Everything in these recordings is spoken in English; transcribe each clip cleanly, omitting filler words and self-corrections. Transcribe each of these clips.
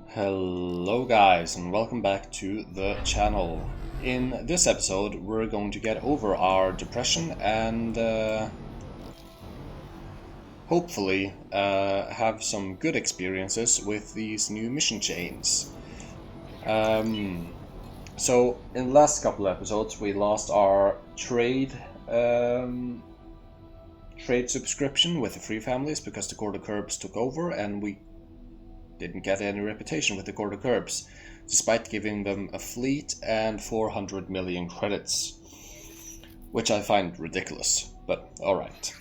Hello guys and welcome back to the channel. In this episode we're going to get over our depression and hopefully have some good experiences with these new mission chains. So in the last couple of episodes we lost our trade subscription with the free families because the Court of Curbs took over and we didn't get any reputation with the Court of Curbs, despite giving them a fleet and 400 million credits, which I find ridiculous, but alright.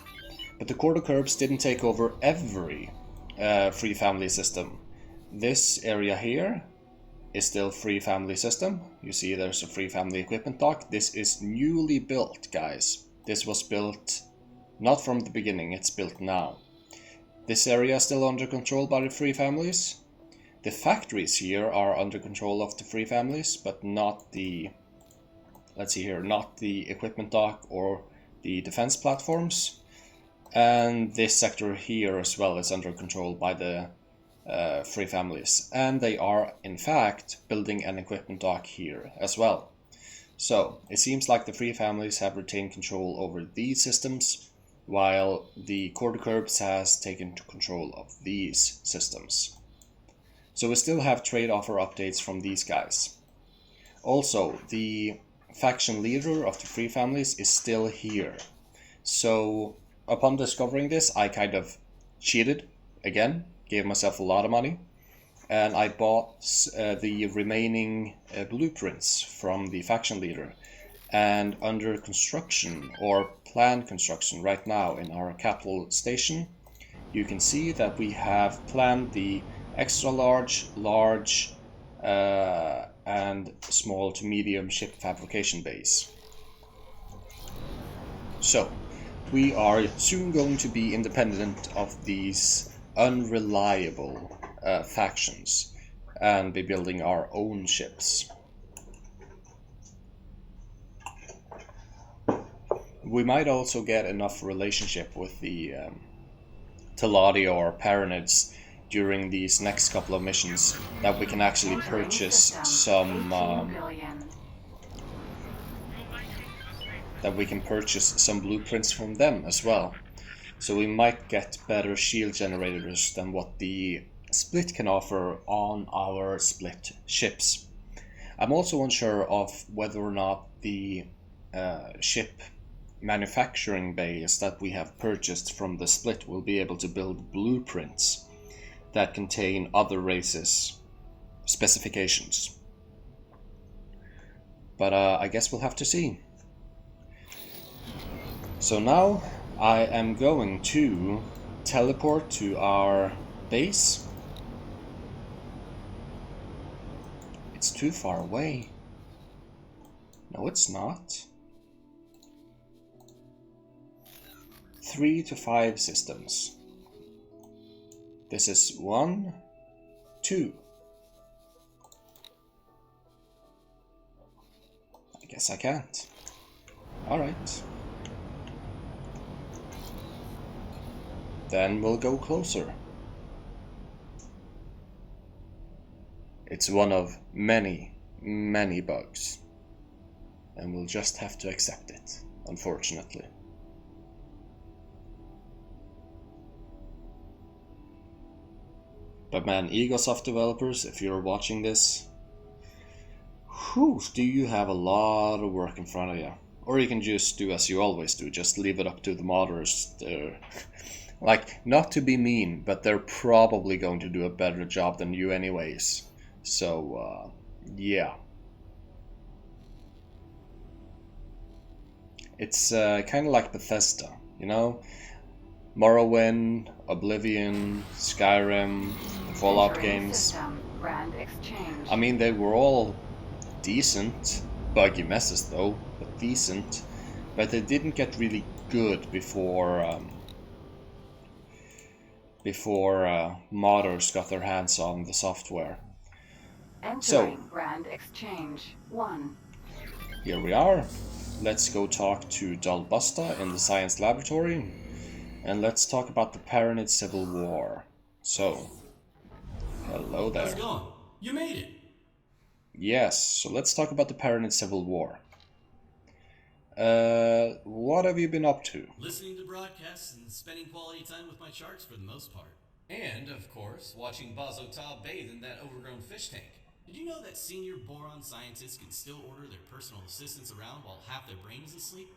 But the Court of Curbs didn't take over every free family system. This area here is still free family system. You see there's a free family equipment dock. This is newly built, guys. This was built not from the beginning, it's built now. This area is still under control by the free families. The factories here are under control of the free families, but not the, let's see here, not the equipment dock or the defense platforms. And this sector here as well is under control by the free families. And they are, in fact, building an equipment dock here as well. So, it seems like the free families have retained control over these systems, while the Court of Curbs has taken control of these systems. So we still have trade offer updates from these guys. Also, the faction leader of the free families is still here. So upon discovering this, I kind of cheated again, gave myself a lot of money, and I bought the remaining blueprints from the faction leader. And under construction or planned construction right now in our capital station, you can see that we have planned the extra large, and small to medium ship fabrication base. So we are soon going to be independent of these unreliable factions and be building our own ships. We might also get enough relationship with the Teladi or Paranids during these next couple of missions that we can actually purchase some blueprints from them as well. So we might get better shield generators than what the Split can offer on our Split ships. I'm also unsure of whether or not the ship manufacturing base that we have purchased from the Split will be able to build blueprints that contain other races' specifications. But I guess we'll have to see. So now I am going to teleport to our base. It's too far away. No, it's not. 3 to 5 systems. This is 1, 2. I guess I can't. Alright. Then we'll go closer. It's one of many, many bugs. And we'll just have to accept it, unfortunately. But man, Egosoft developers, if you're watching this, whew, do you have a lot of work in front of you. Or you can just do as you always do, just leave it up to the modders. Like, not to be mean, but they're probably going to do a better job than you anyways. So, yeah. It's kind of like Bethesda, you know? Morrowind, Oblivion, Skyrim, the Fallout games. I mean, they were all decent, buggy messes though, but decent. But they didn't get really good before modders got their hands on the software. So, Brand Exchange 1. Here we are. Let's go talk to Dalbusta in the science laboratory. And let's talk about the Paranid Civil War. So, hello. Hello there. How's it going? You made it! Yes, so let's talk about the Paranid Civil War. What have you been up to? Listening to broadcasts and spending quality time with my sharks for the most part. And, of course, watching Bazota bathe in that overgrown fish tank. Did you know that senior boron scientists can still order their personal assistants around while half their brain is asleep?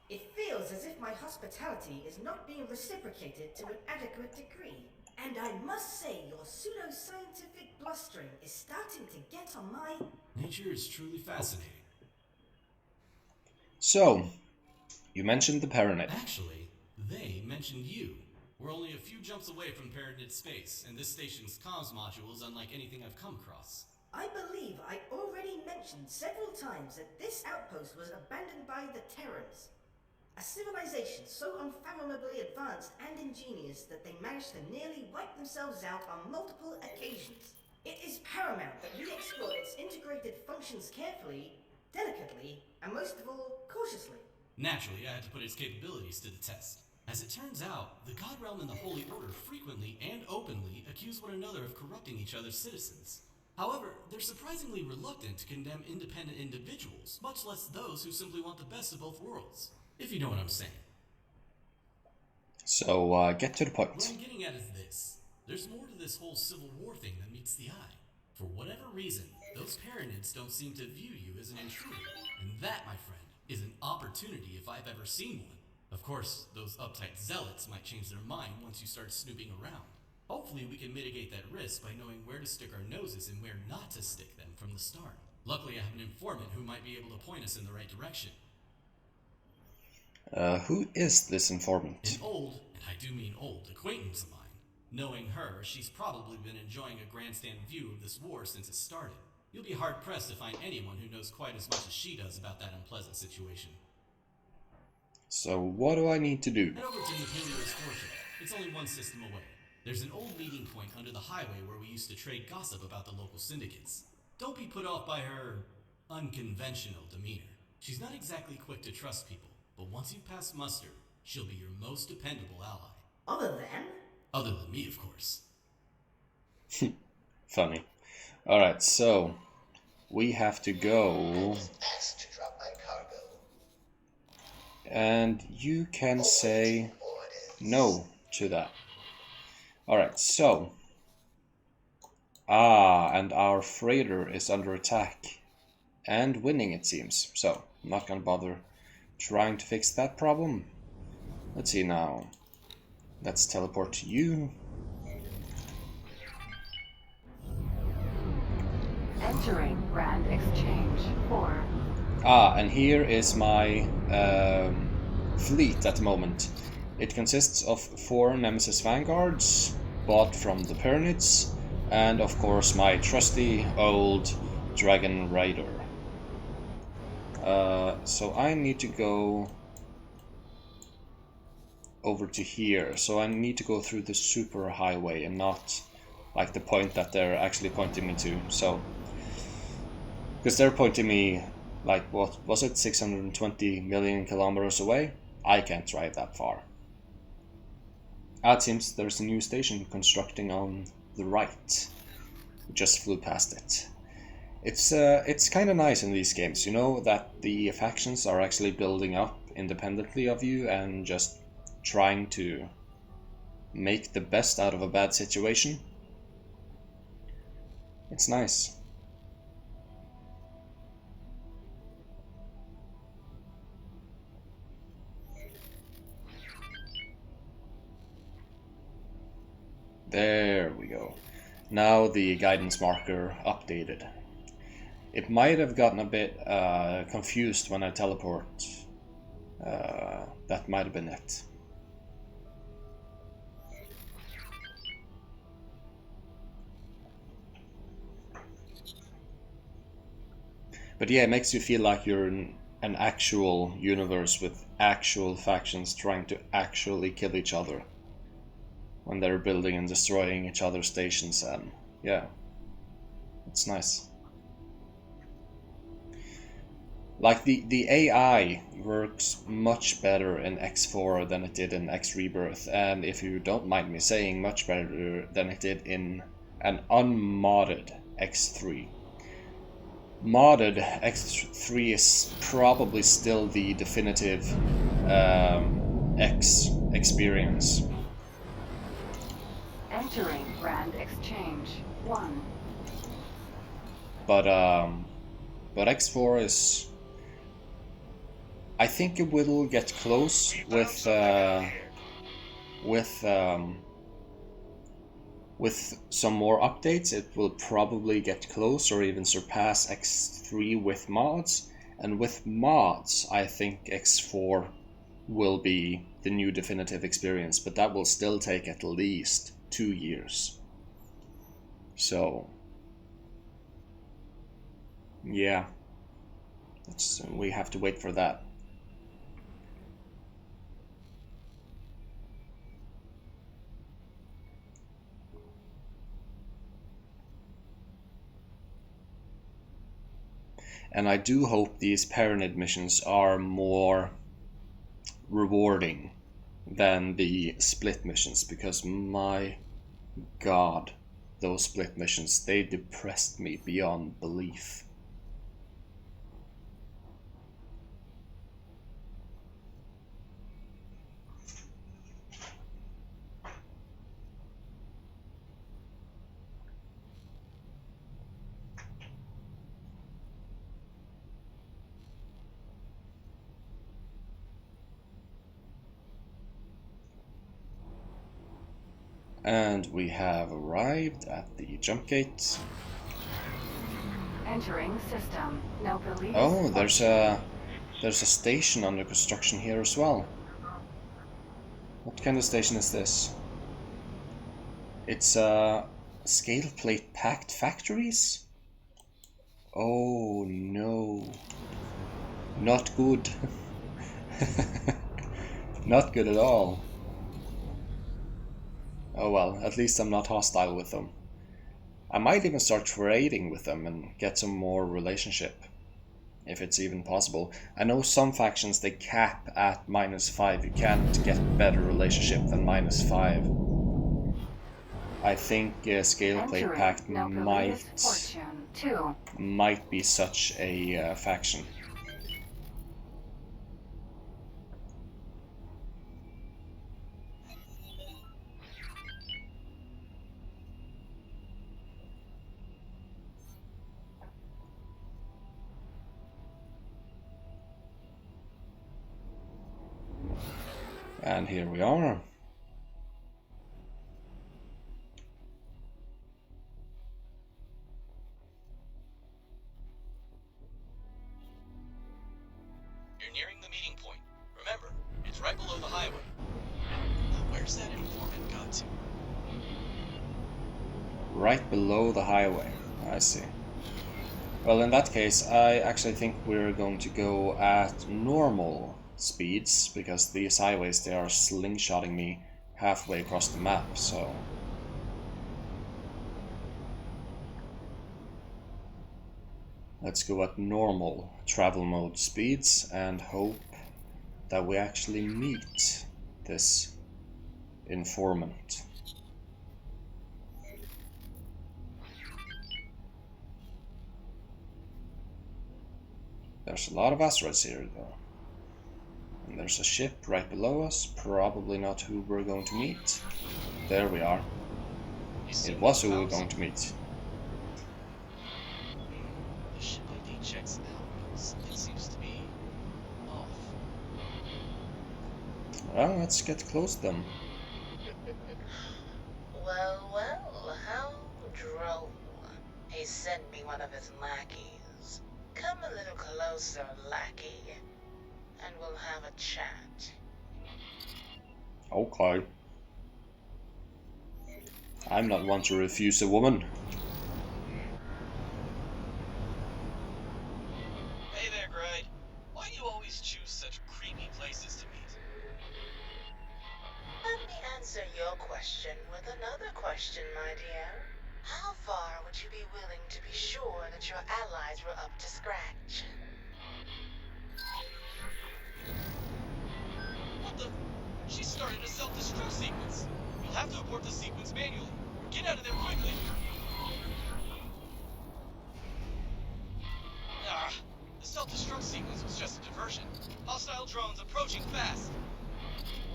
It feels as if my hospitality is not being reciprocated to an adequate degree. And I must say your pseudo-scientific blustering is starting to get on my... Nature is truly fascinating. So, you mentioned the Paranid. Actually, they mentioned you. We're only a few jumps away from Paranid space, and this station's comms module is unlike anything I've come across. I believe I already mentioned several times that this outpost was abandoned by the Terrans. A civilization so unfathomably advanced and ingenious that they managed to nearly wipe themselves out on multiple occasions. It is paramount that we explore its integrated functions carefully, delicately, and most of all, cautiously. Naturally, I had to put its capabilities to the test. As it turns out, the God Realm and the Holy Order frequently and openly accuse one another of corrupting each other's citizens. However, they're surprisingly reluctant to condemn independent individuals, much less those who simply want the best of both worlds. If you know what I'm saying. So, get to the point. What I'm getting at is this. There's more to this whole Civil War thing than meets the eye. For whatever reason, those Paranids don't seem to view you as an intruder. And that, my friend, is an opportunity if I've ever seen one. Of course, those uptight zealots might change their mind once you start snooping around. Hopefully we can mitigate that risk by knowing where to stick our noses and where not to stick them from the start. Luckily I have an informant who might be able to point us in the right direction. Who is this informant? An old, and I do mean old, acquaintance of mine. Knowing her, she's probably been enjoying a grandstand view of this war since it started. You'll be hard-pressed to find anyone who knows quite as much as she does about that unpleasant situation. So, what do I need to do? Head over to Nihilio's Fortune. It's only one system away. There's an old meeting point under the highway where we used to trade gossip about the local syndicates. Don't be put off by her unconventional demeanor. She's not exactly quick to trust people, but once you pass muster, she'll be your most dependable ally. Other than? Other than me, of course. Funny. Alright, so we have to go. Asked to drop my cargo. And you can say no to that. Alright, so. And our freighter is under attack. And winning, it seems. So, I'm not gonna bother trying to fix that problem. Let's see now. Let's teleport to you. Entering Grand Exchange 4. And here is my fleet at the moment. It consists of 4 Nemesis Vanguards, bought from the Paranids, and of course my trusty old Dragon Raider. So I need to go over to here. So I need to go through the super highway and not like the point that they're actually pointing me to. So, because they're pointing me like, what was it, 620 million kilometers away? I can't drive that far. It seems there's a new station constructing on the right. We just flew past it. It's kind of nice in these games, you know, that the factions are actually building up independently of you and just trying to make the best out of a bad situation. It's nice. There we go. Now the guidance marker updated. It might have gotten a bit confused when I teleport. That might have been it. But yeah, it makes you feel like you're in an actual universe with actual factions trying to actually kill each other when they're building and destroying each other's stations, and yeah, it's nice. Like the AI works much better in X4 than it did in X Rebirth, and if you don't mind me saying, much better than it did in an unmodded X3. Modded X3 is probably still the definitive X experience. Entering Grand Exchange 1. But X4 is... I think it will get close with some more updates. It will probably get close or even surpass X3 with mods. And with mods, I think X4 will be the new definitive experience, but that will still take at least 2 years. So, yeah, we have to wait for that. And I do hope these Paranid missions are more rewarding than the split missions, because my god, those split missions, they depressed me beyond belief. And we have arrived at the jump gate. Entering system. No police. Oh, there's a station under construction here as well. What kind of station is this? It's scale plate packed factories? Oh no. Not good. Not good at all. Oh well, at least I'm not hostile with them. I might even start trading with them and get some more relationship, if it's even possible. I know some factions, they cap at -5. You can't get better relationship than -5. I think Scale Plate Pact might be such a faction. And here we are. You're nearing the meeting point. Remember, it's right below the highway. Where's that informant got to? Right below the highway. I see. Well, in that case, I actually think we're going to go at normal speeds, because these highways, they are slingshotting me halfway across the map, so... Let's go at normal travel mode speeds and hope that we actually meet this informant. There's a lot of asteroids here though. And there's a ship right below us, probably not who we're going to meet. There we are. It was who we were going to meet. The ship ID checks out. It seems to be off. Well, let's get close then. Well, well, how droll. He sent me one of his lackeys. Come a little closer, lackey, and we'll have a chat. Okay. I'm not one to refuse a woman. Hey there, Gride. Why do you always choose such creepy places to meet? Let me answer your question with another question, my dear. How far would you be willing to be sure that your allies were up to scratch? What the? She started a self-destruct sequence. You'll have to abort the sequence manually. Get out of there quickly. self-destruct sequence was just a diversion. Hostile drones approaching fast.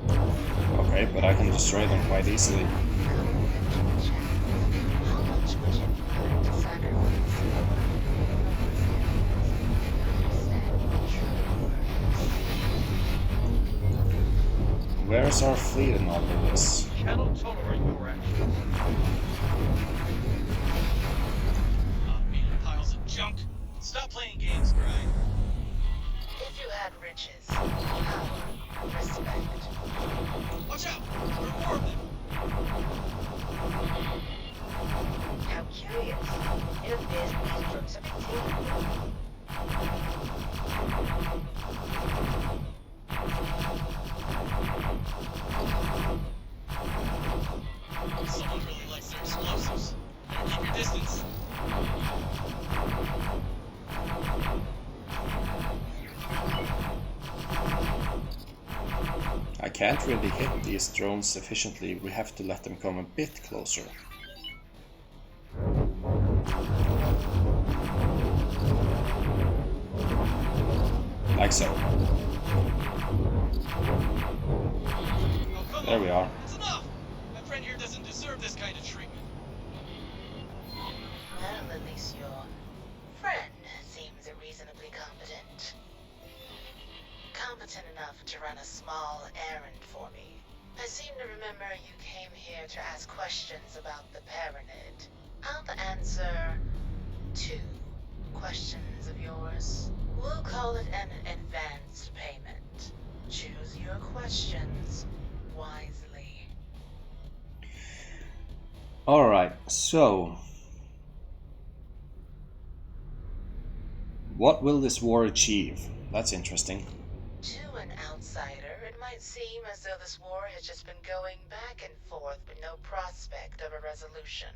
Okay, but I can destroy them quite easily. How much would you be willing to sacrifice? Where's our fleet in all of this? Cannot tolerate your actions. Piles of junk. Stop playing games, Grind. If you had riches, power, respect. Watch out! There are more of them. How curious. It appears these drugs are contained. Someone really likes their explosives. Better keep your distance. I can't really hit these drones efficiently. We have to let them come a bit closer. Like so. Oh, come There on. we are. That's enough! My friend here doesn't deserve this kind of treatment. Well, at least your friend seems reasonably competent. Competent enough to run a small errand for me. I seem to remember you came here to ask questions about the Paranid. I'll answer 2 questions of yours. We'll call it an advanced payment. Choose your questions wisely. Alright, so... what will this war achieve? That's interesting. To an outsider, it might seem as though this war has just been going back and forth with no prospect of a resolution.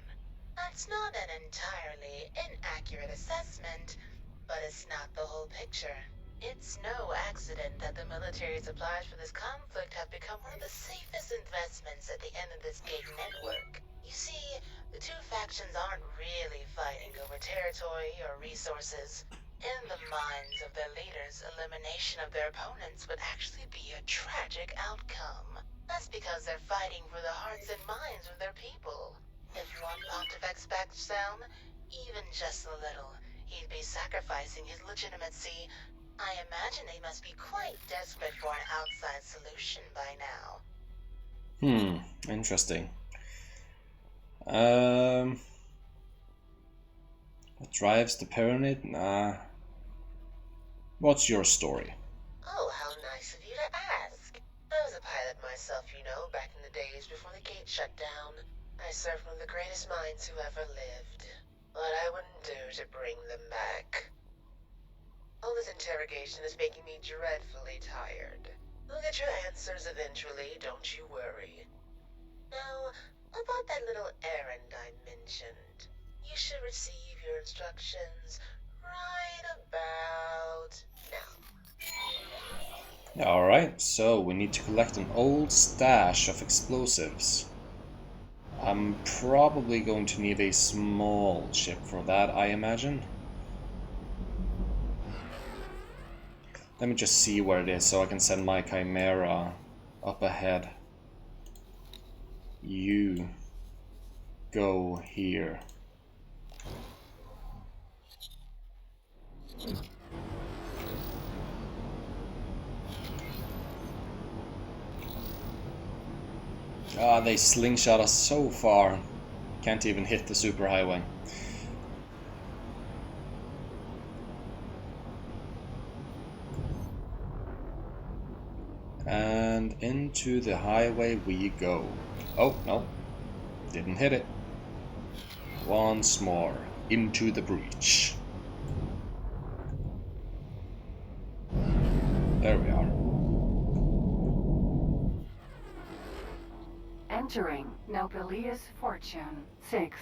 That's not an entirely inaccurate assessment, but it's not the whole picture. It's no accident that the military supplies for this conflict have become one of the safest investments at the end of this gate network. You see, the 2 factions aren't really fighting over territory or resources. In the minds of their leaders, elimination of their opponents would actually be a tragic outcome. That's because they're fighting for the hearts and minds of their people. If one pontifex backs down, even just a little, he'd be sacrificing his legitimacy. I imagine they must be quite desperate for an outside solution by now. Interesting. What drives the Paranid? What's your story? Oh, how nice of you to ask. I was a pilot myself, you know, back in the days before the gate shut down. I served one of the greatest minds who ever lived. What I wouldn't do to bring them back. All this interrogation is making me dreadfully tired. We'll get your answers eventually, don't you worry. Now, about that little errand I mentioned. You should receive your instructions right about now. Alright, so we need to collect an old stash of explosives. I'm probably going to need a small ship for that, I imagine. Let me just see where it is so I can send my Chimera up ahead. You go here. Ah, they slingshot us so far. Can't even hit the superhighway. And into the highway we go. Oh, no. Didn't hit it. Once more. Into the breach. There we are. Entering Nobilius Fortune 6.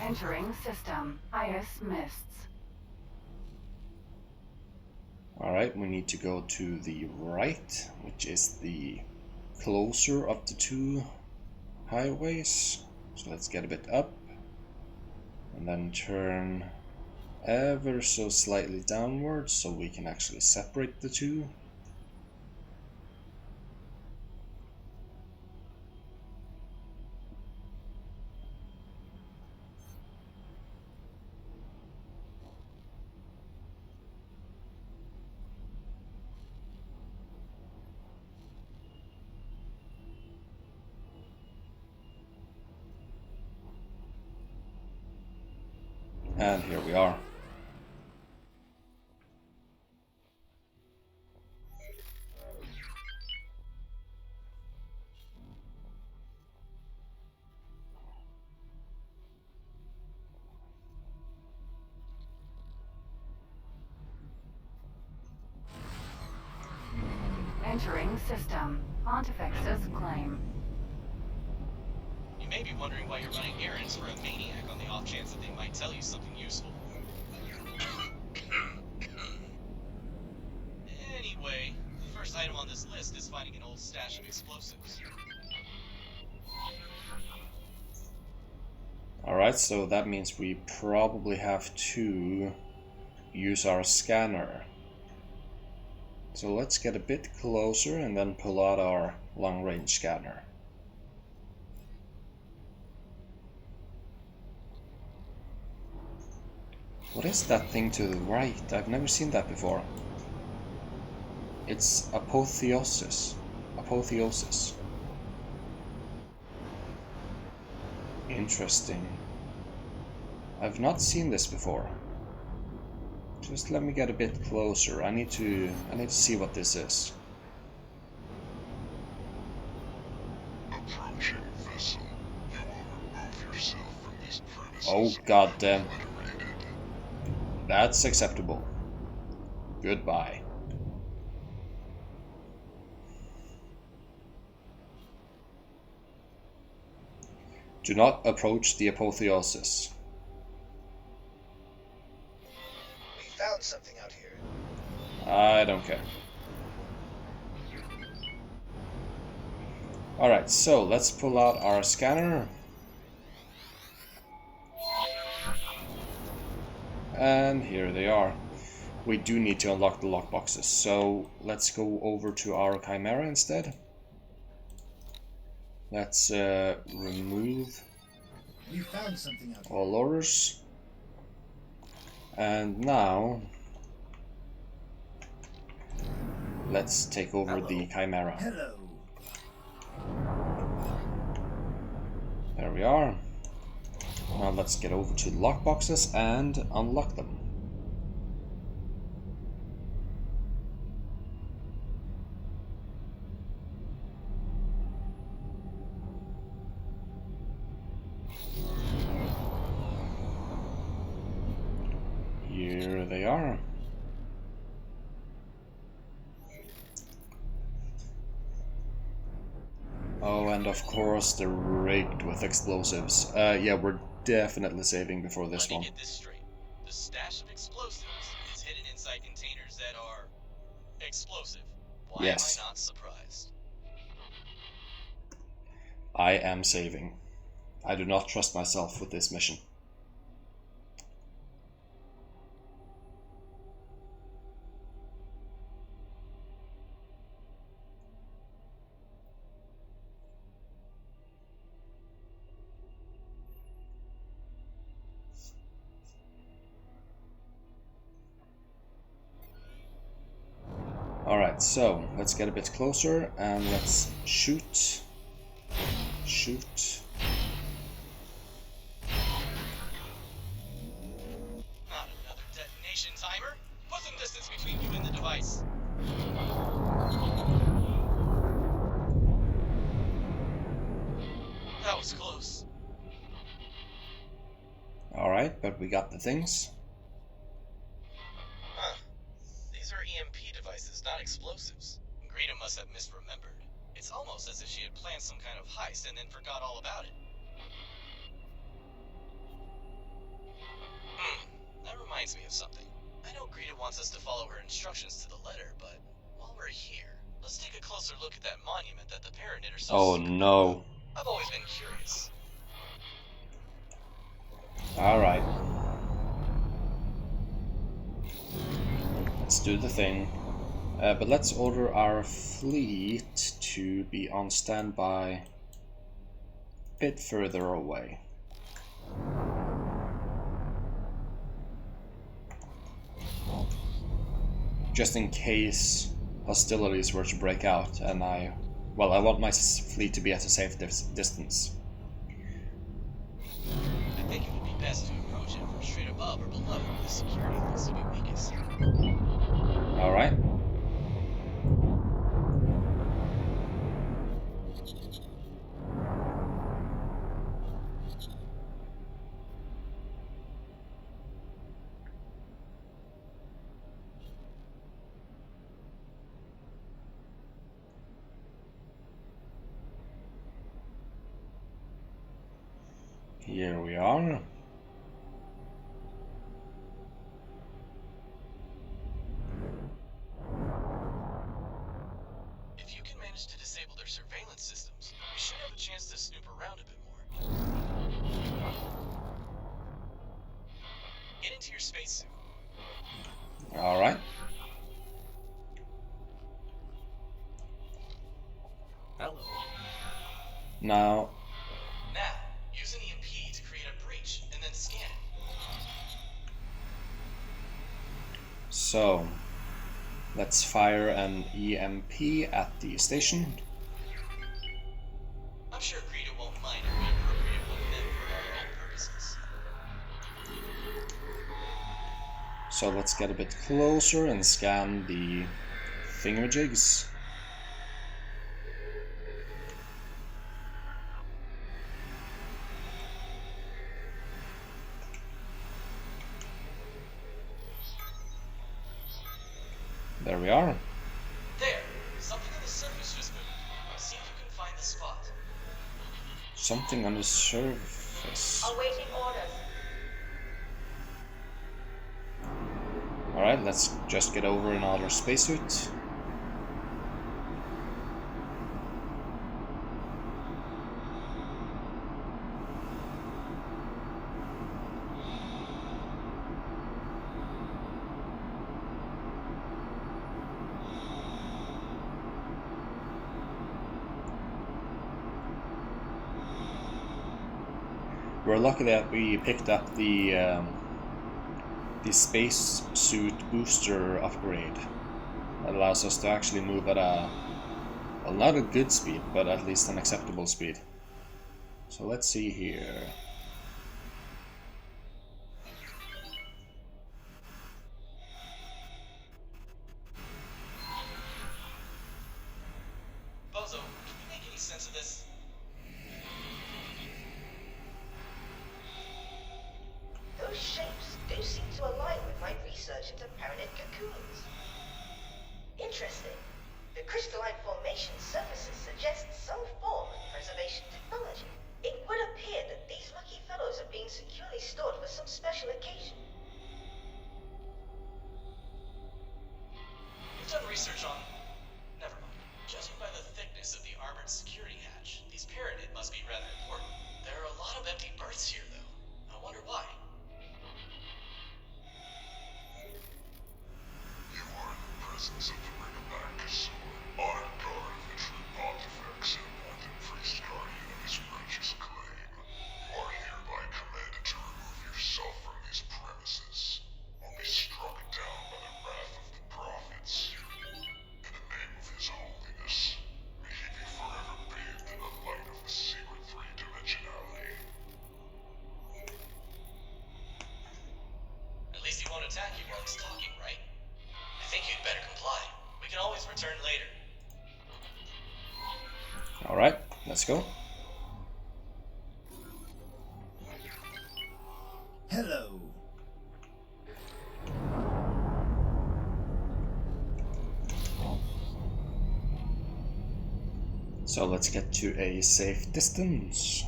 Entering system. IS Mists. Alright, we need to go to the right, which is the closer of the 2 highways. So let's get a bit up and then turn ever so slightly downwards so we can actually separate the two. And here we are. Entering system. Pontifex's claim. You may be wondering why you're running errands for a maniac on the off chance that they might tell you something useful. Anyway, the first item on this list is finding an old stash of explosives. Alright, so that means we probably have to use our scanner. So let's get a bit closer and then pull out our long-range scanner. What is that thing to the right? I've never seen that before. It's apotheosis. Apotheosis. Interesting. I've not seen this before. Just let me get a bit closer. I need to see what this is. Approaching vessel. You will remove yourself from this premises. Oh goddamn. That's acceptable. Goodbye. Do not approach the apotheosis. We found something out here. I don't care. Alright, so let's pull out our scanner. And here they are. We do need to unlock the lockboxes, so let's go over to our Chimera instead. Let's remove We found something out here. all orders. And now let's take over the Chimera. Hello. There we are. Now let's get over to the lockboxes and unlock them. Here they are. Oh, and of course they're rigged with explosives. Yeah, we're definitely saving before this Let me one. get this straight. The stash of explosives is hidden inside containers that are explosive. Why Yes. am I not surprised? I am saving. I do not trust myself with this mission. Alright, so let's get a bit closer and let's shoot. Shoot. Not another detonation timer. Put some distance between you and the device. That was close. Alright, but we got the things. Huh. These are EMP devices, not explosives. Greta must have misremembered. It's almost as if she had planned some kind of heist and then forgot all about it. That reminds me of something. I know Greta wants us to follow her instructions to the letter, but while we're here, let's take a closer look at that monument that the Paranid are so Oh secret no. about. I've always been curious. Alright. Let's do the thing. But let's order our fleet to be on standby a bit further away. Just in case hostilities were to break out, and I want my fleet to be at a safe distance. I think it would be best to approach it from straight above or below where the security needs to be weakest. Alright. Here we are. If you can manage to disable their surveillance systems, we should have a chance to snoop around a bit more. Get into your spacesuit. Alright. Hello. Now, use an EMP to create a breach, and then scan it. so let's fire an EMP at the station. I'm sure Greta won't mind if we appropriate one of them for our own purposes. So let's get a bit closer and scan the thingamajigs. There we are. There! Something on the surface just moved. See if you can find the spot. Something on the surface. Awaiting orders. Alright, let's just get over in our spacesuit. We're lucky that we picked up the space suit booster upgrade. That allows us to actually move at a, well, not a good speed, but at least an acceptable speed. So let's see here. Bozo, can you make any sense of this? Those shapes do seem to align with my research into Paranid cocoons. Interesting. The crystalline formation surfaces suggest some form of preservation technology. It would appear that these lucky fellows are being securely stored for some special occasion. You've done research on... Never mind. Judging by the thickness of the armored security hatch, these Paranid must be rather important. There are a lot of empty berths here, though. I wonder why. You are in the presence of the Ringabacus, honored guard of the true Pontifex and wanted priest guardian of his righteous claim. You are hereby commanded to remove yourself from these premises, or be struck down by the wrath of the prophets. In the name of his holiness, may he be forever bathed in the light of the secret three-dimensionality. At least he won't attack you while he's talking, right? I think you'd better comply. We can always return later. Alright, let's go. Hello. So let's get to a safe distance.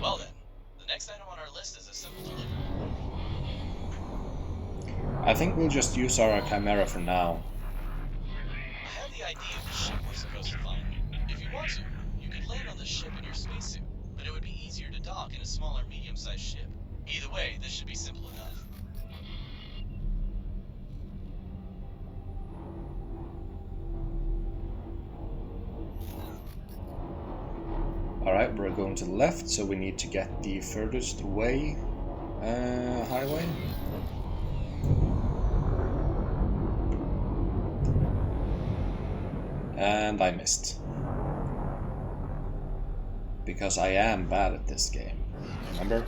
Well then, the next item on our list is a simple delivery. I think we'll just use our Chimera for now. I have the idea of the ship we're supposed to find. If you you want to, you could land on the ship in your spacesuit, but it would be easier to dock in a smaller, medium-sized ship. Either way, this should be simple enough. Alright, we're going to the left, so we need to get the furthest away highway. And I missed. Because I am bad at this game, remember?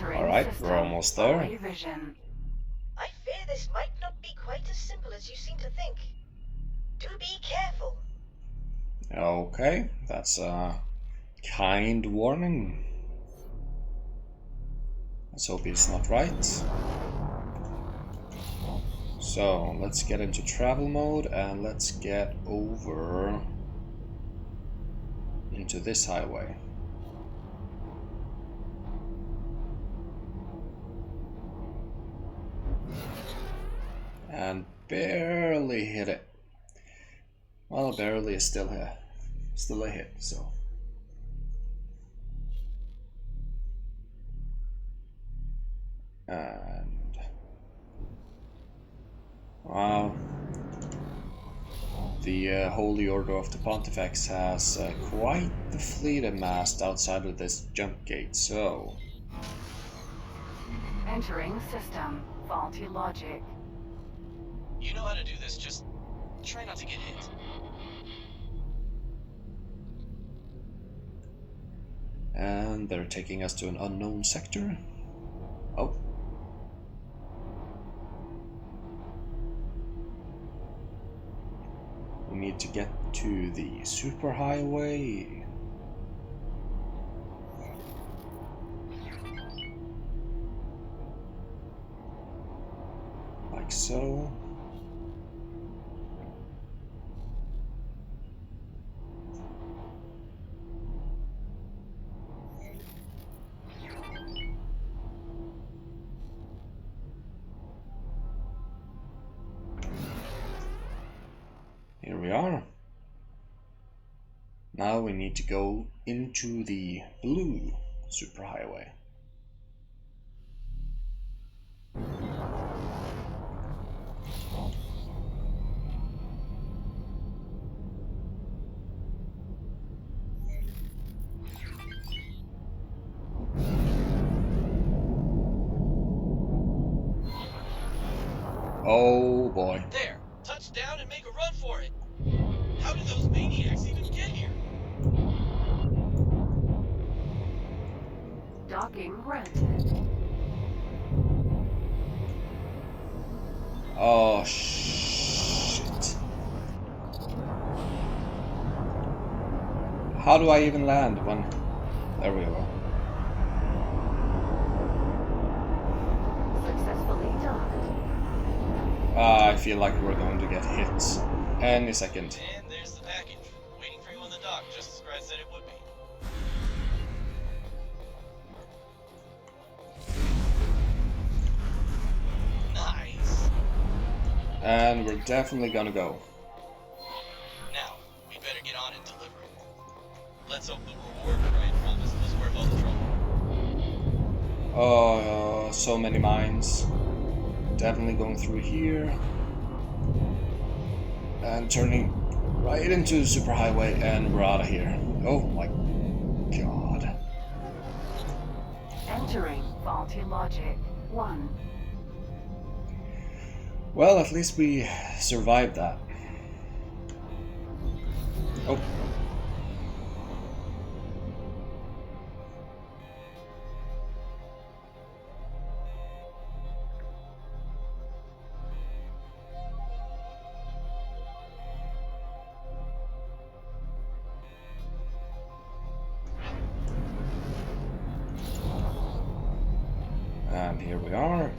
Alright, we're almost there. Vision. I fear this might not be quite as simple as you seem to think. Do be careful. Okay, that's a kind warning. Let's hope it's not right. So, let's get into travel mode and let's get over into this highway. And barely hit it. Well, barely is still a hit, so. And wow, the Holy Order of the Pontifex has quite the fleet amassed outside of this jump gate, so. Entering system. Faulty logic. You know how to do this, just try not to get hit. And they're taking us to an unknown sector. Oh. We need to get to the superhighway. Like so. Here we are. Now we need to go into the blue superhighway. Oh boy. There! Touch down and make a run for it! How did those maniacs even get here? Docking granted. Oh shit. How do I even land when... There we go. Successfully docked. I feel like we're going to get hit any second. And there's the package, waiting for you on the dock, just as Brad said it would be. Nice! And we're definitely gonna go. Now, we better get on and deliver it. Let's hope the reward for Ryan was worth all the trouble. Oh, so many mines. Definitely going through here. And turning right into the superhighway, and we're out of here. Oh my god. Entering faulty logic. 1. Well, at least we survived that. Oh. And here we are.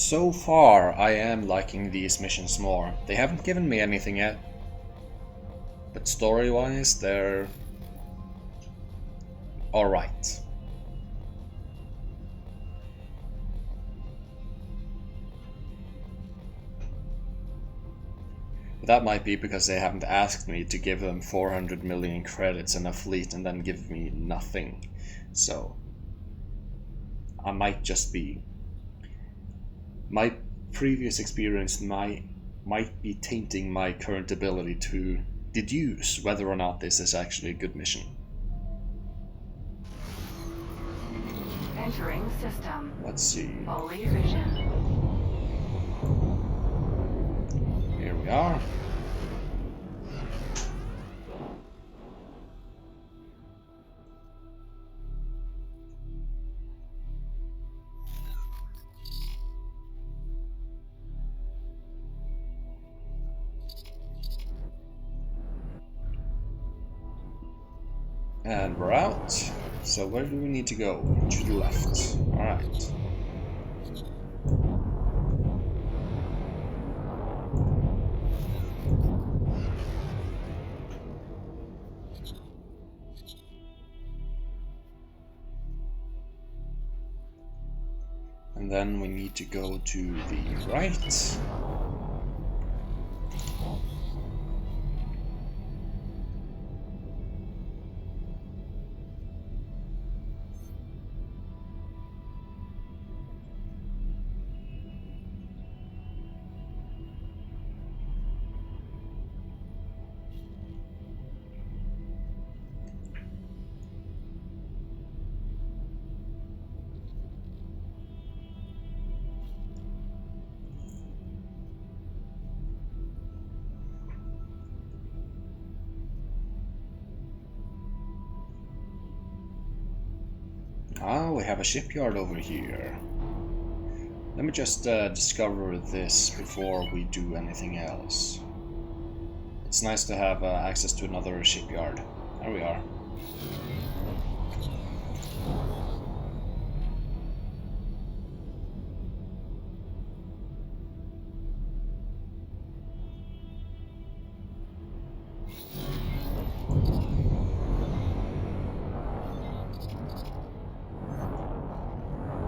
So far, I am liking these missions more. They haven't given me anything yet, but story-wise, they're alright. That might be because they haven't asked me to give them 400 million credits and a fleet and then give me nothing. So, I might just be... My previous experience might be tainting my current ability to deduce whether or not this is actually a good mission. Entering system. Let's see. Fully vision. Here we are. And we're out. So where do we need to go? To the left. Alright. And then we need to go to the right. Ah, we have a shipyard over here. Let me just discover this before we do anything else. It's nice to have access to another shipyard. There we are.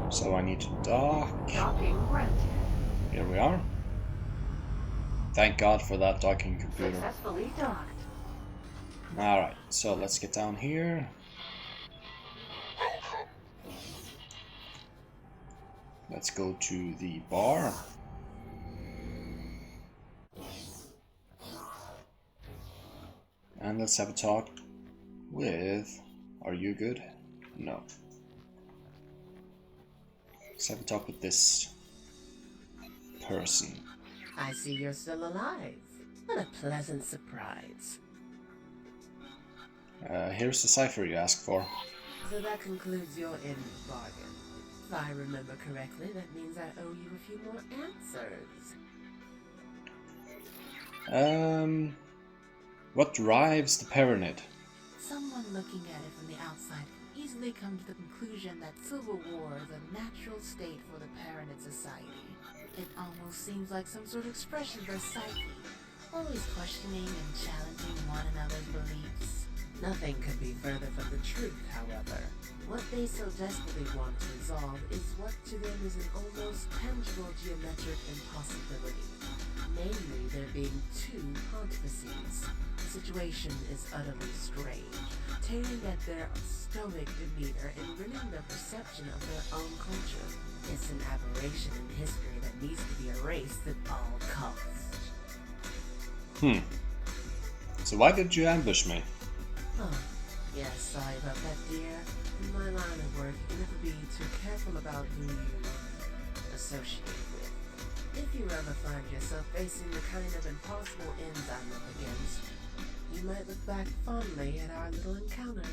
So I need to dock. Docking granted. Here we are. Thank God for that docking computer. Successfully docked. Alright, so let's get down here. Let's go to the bar. And let's have a talk with... Are you good? No. Let's have a talk with this person. I see you're still alive. What a pleasant surprise. Here's the cipher you asked for. So that concludes your end of the bargain. If I remember correctly, that means I owe you a few more answers. What drives the Paranid? Someone looking at it from the outside can easily come to the conclusion that civil war is a natural state for the Paranid society. It almost seems like some sort of expression of their psyche, always questioning and challenging one another's beliefs. Nothing could be further from the truth, however. What they so desperately want to resolve is what to them is an almost tangible geometric impossibility. Namely, there being two pontifices. The situation is utterly strange, tearing at their stoic demeanor and ruining their perception of their own culture. It's an aberration in history that needs to be erased at all costs. So why did you ambush me? Oh, yes, sorry about that, dear. In my line of work, you never be too careful about who you associate with. If you ever find yourself facing the kind of impossible ends I'm up against, you might look back fondly at our little encounter.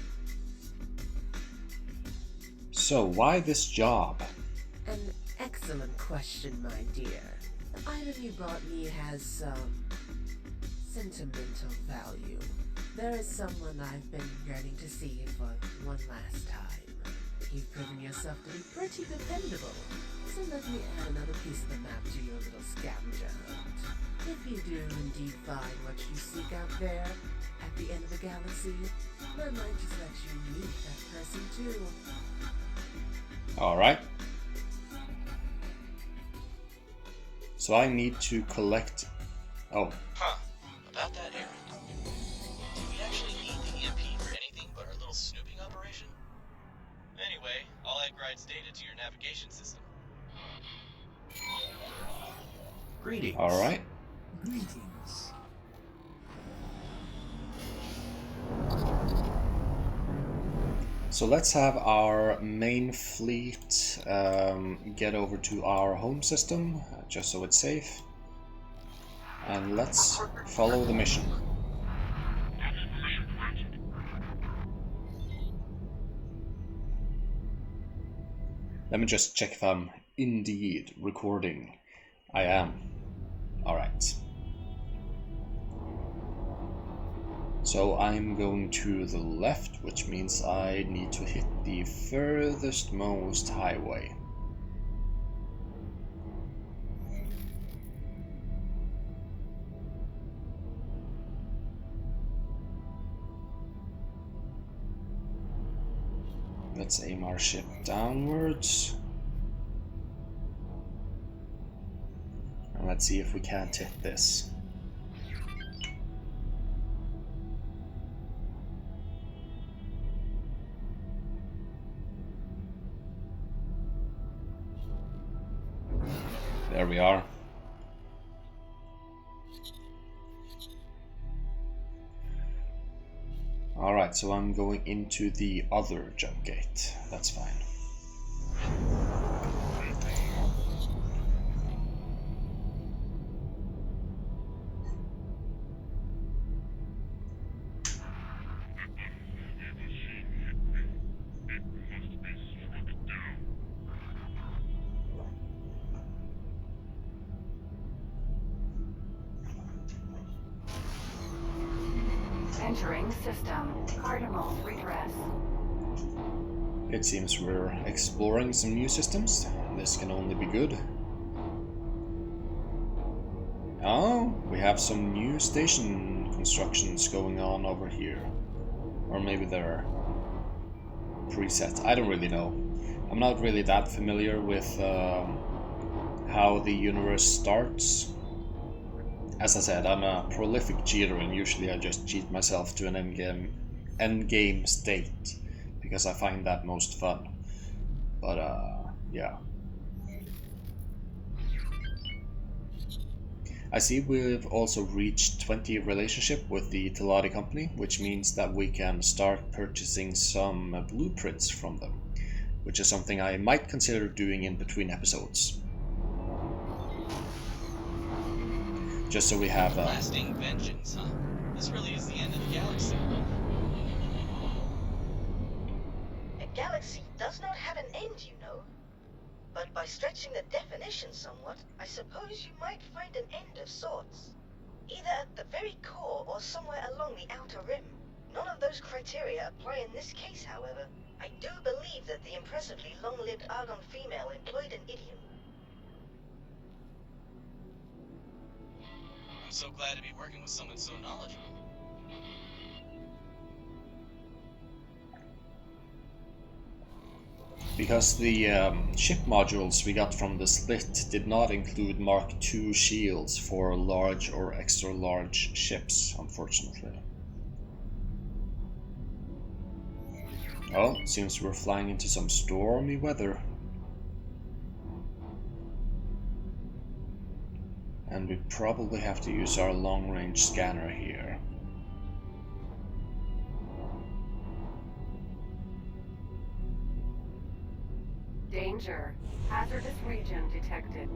So why this job? An excellent question, my dear. The item you brought me has some sentimental value. There is someone I've been yearning to see for one last time. You've proven yourself to be pretty dependable. So let me add another piece of the map to your little scavenger hunt. If you do indeed find what you seek out there, at the end of the galaxy, I might just let you meet that person too. Alright. So I need to collect... Oh. Huh. About that errand. Do we actually need the EMP for anything but our little snooping operation? Anyway, I'll add Gride's data to your navigation system. Greetings. Alright. Greetings. So let's have our main fleet get over to our home system, just so it's safe. And let's follow the mission. Let me just check if I'm indeed recording. I am. Alright. So I'm going to the left, which means I need to hit the furthest most highway. Let's aim our ship downwards. And let's see if we can't hit this. There we are. Alright, so I'm going into the other jump gate. That's fine. Entering system. Cardinal redress. It seems we're exploring some new systems. This can only be good. Oh, we have some new station constructions going on over here. Or maybe they're preset. I don't really know. I'm not really that familiar with how the universe starts. As I said, I'm a prolific cheater, and usually I just cheat myself to an endgame state because I find that most fun. But yeah. I see we've also reached 20 relationship with the Teladi company, which means that we can start purchasing some blueprints from them, which is something I might consider doing in between episodes. Just so we have Lasting vengeance, huh? This really is the end of the galaxy. A galaxy does not have an end, you know. But by stretching the definition somewhat, I suppose you might find an end of sorts. Either at the very core or somewhere along the outer rim. None of those criteria apply in this case, however. I do believe that the impressively long-lived Argon female employed an idiom. I'm so glad to be working with someone so knowledgeable. because the ship modules we got from the split did not include Mark II shields for large or extra large ships, unfortunately. Oh, seems we're flying into some stormy weather. And we probably have to use our long-range scanner here. Danger. Hazardous region detected.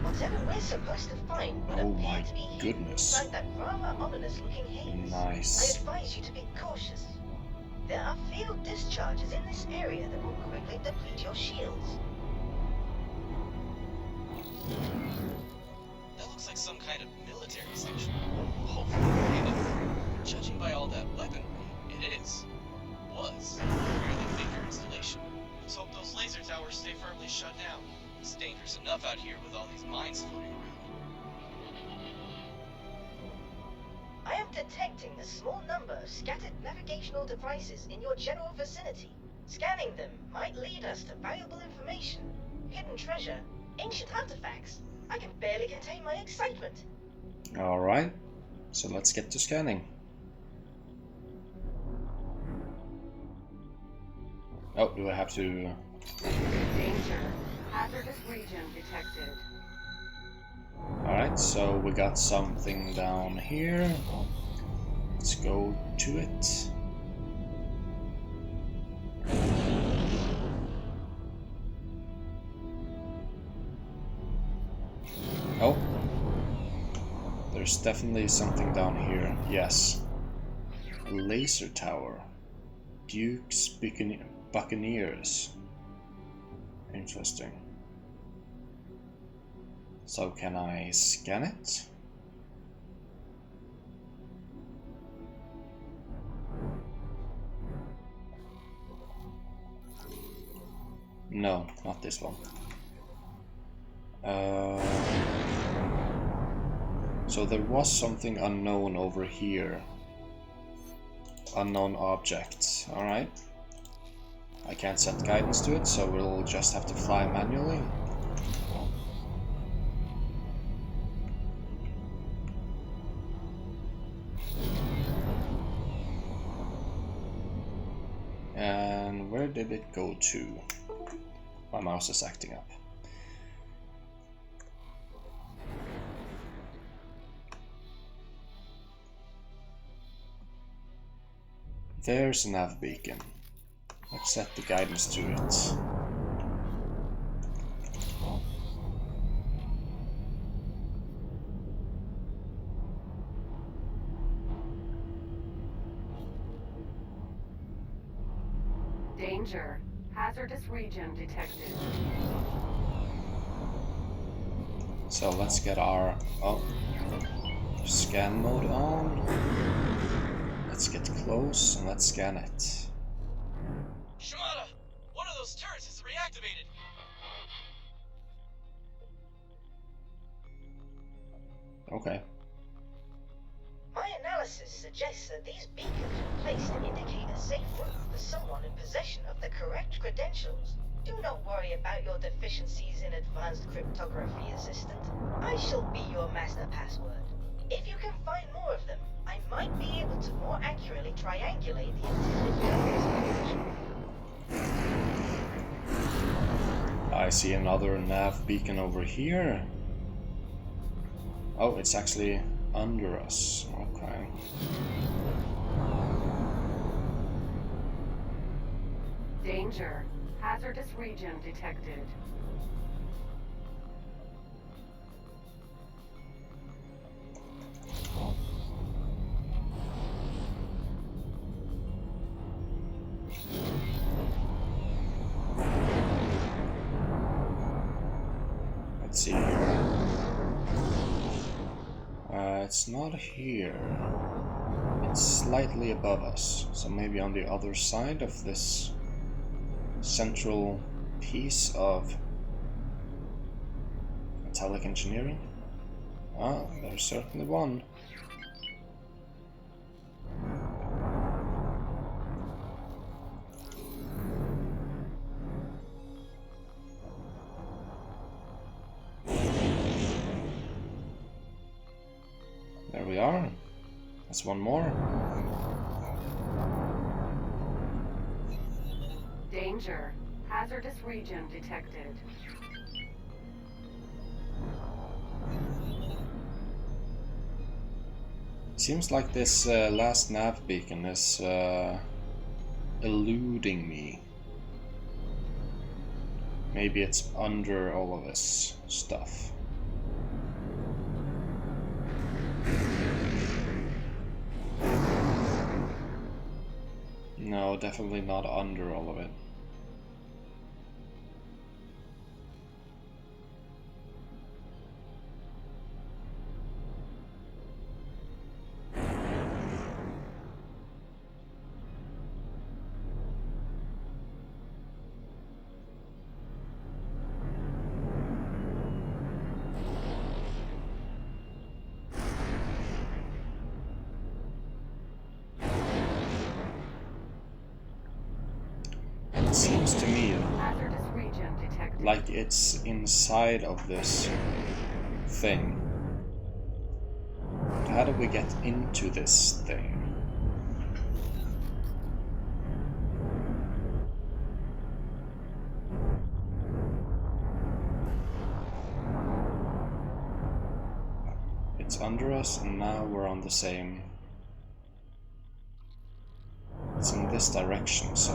Whatever we're supposed to find would Oh appear my to be hidden goodness. inside that rather ominous-looking haze. Nice. I advise you to be cautious. There are field discharges in this area that will quickly deplete your shields. That looks like some kind of military station. Hopefully we're headed. Judging by all that weaponry, it is. Was a fairly bigger installation. laser towers stay firmly shut down. It's dangerous enough out here with all these mines floating around. I am detecting a small number of scattered navigational devices in your general vicinity. Scanning them might lead us to valuable information, hidden treasure, ancient artifacts. I can barely contain my excitement. Alright, so let's get to scanning. Oh, do I have to... Danger. Hazardous region detected. Alright, so we got something down here. Let's go to it. Oh. There's definitely something down here. Yes. A laser tower. Duke's Buccaneers. Interesting. So can I scan it? No, not this one. So there was something unknown over here. Unknown object. Alright. I can't set guidance to it, so we'll just have to fly manually. And where did it go to? My mouse is acting up. There's a nav beacon. Let's set the guidance to it. Danger. Hazardous region detected. So let's get our scan mode on. Let's get close and let's scan it. Shimada! One of those turrets is reactivated! Okay. My analysis suggests that these beacons were placed to indicate a safe route for someone in possession of the correct credentials. Do not worry about your deficiencies in advanced cryptography, Assistant. I shall be your master password. If you can find more of them, I might be able to more accurately triangulate the intended purpose. I see another nav beacon over here. Oh, it's actually under us. Okay. Danger. Hazardous region detected. Let's see. It's not here. It's slightly above us, so maybe on the other side of this central piece of metallic engineering. Ah, there's certainly one. There we are. That's one more. Danger. Hazardous region detected. Seems like this last nav beacon is eluding me. Maybe it's under all of this stuff. No, definitely not under all of it. it seems to me Hazardous region detected. like it's inside of this thing. How do we get into this thing? It's under us, and now we're on the same... It's in this direction, so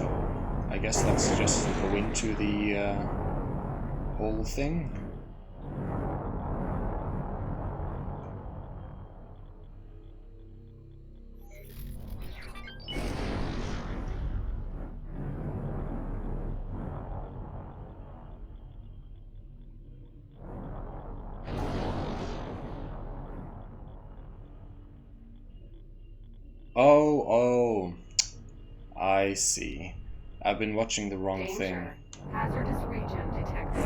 I guess let's just go into the whole thing. Oh, I see. I've been watching the wrong Danger. thing. Hazardous region detected.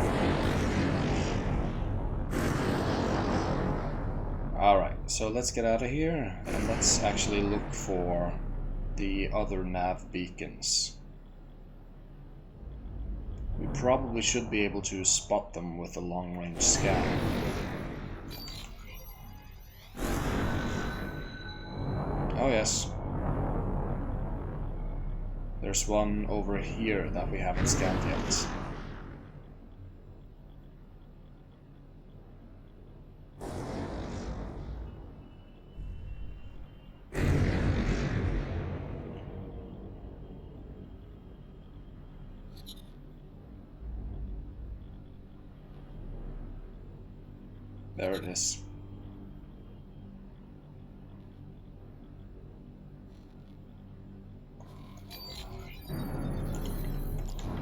Alright, so let's get out of here and let's actually look for the other nav beacons. We probably should be able to spot them with a long-range scan. Oh yes. There's one over here that we haven't scanned yet. There it is.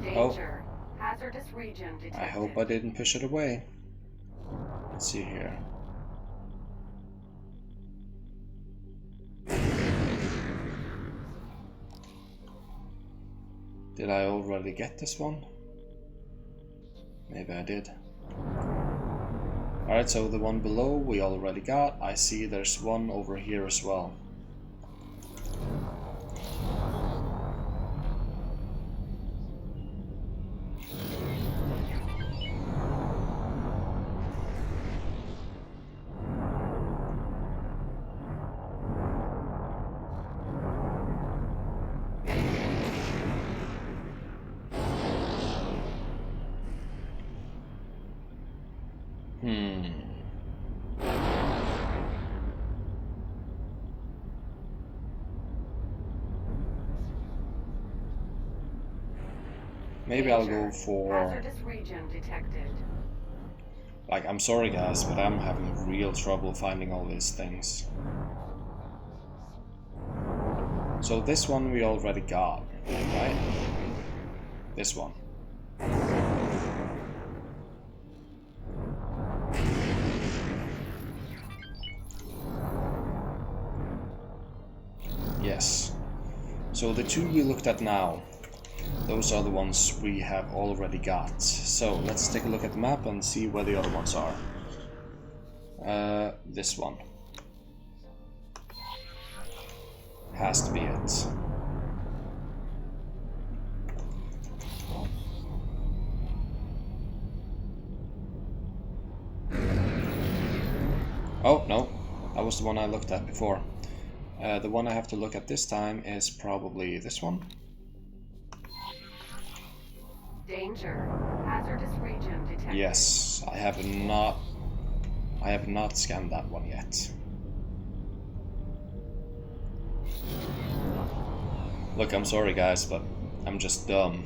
Danger. Hazardous region detected. I hope I didn't push it away. Let's see here. Did I already get this one? Maybe I did. Alright, so the one below we already got. I see there's one over here as well. Maybe I'll go for... Hazardous region detected. Like, I'm sorry guys, but I'm having real trouble finding all these things. So this one we already got, right? This one. Yes. So the two we looked at now, those are the ones we have already got. So let's take a look at the map and see where the other ones are. This one. Has to be it. Oh, no. That was the one I looked at before. The one I have to look at this time is probably this one. Danger. Hazardous region detected. Yes, I have not scanned that one yet. Look, I'm sorry guys, but I'm just dumb.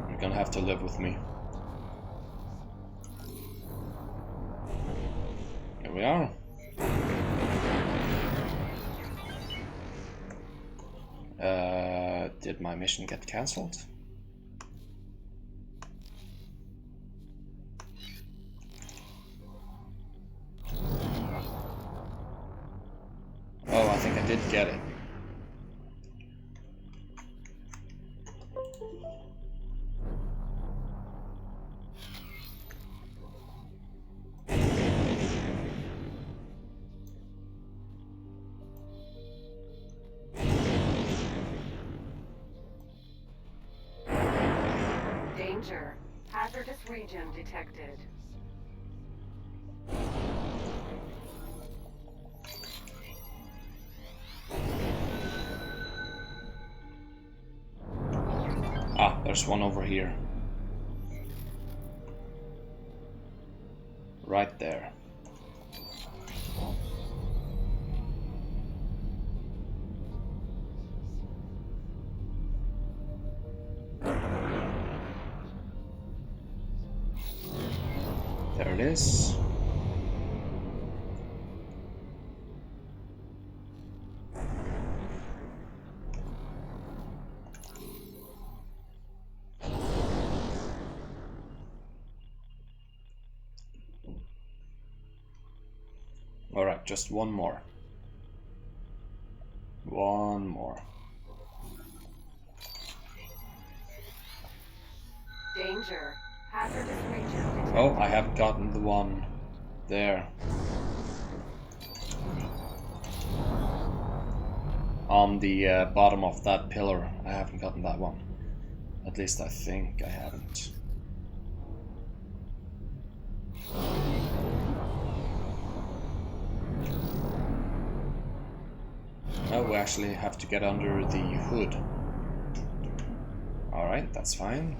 You're gonna have to live with me. Here we are. Did my mission get cancelled? Oh, I think I did get it. Danger. Hazardous region detected. Ah, there's one over here. Right there. There it is. Alright, just one more. One more. Danger. Hazardous region detected. Oh, I haven't gotten the one there. On the bottom of that pillar, I haven't gotten that one. At least I think I haven't. Oh, we actually have to get under the hood. Alright, that's fine.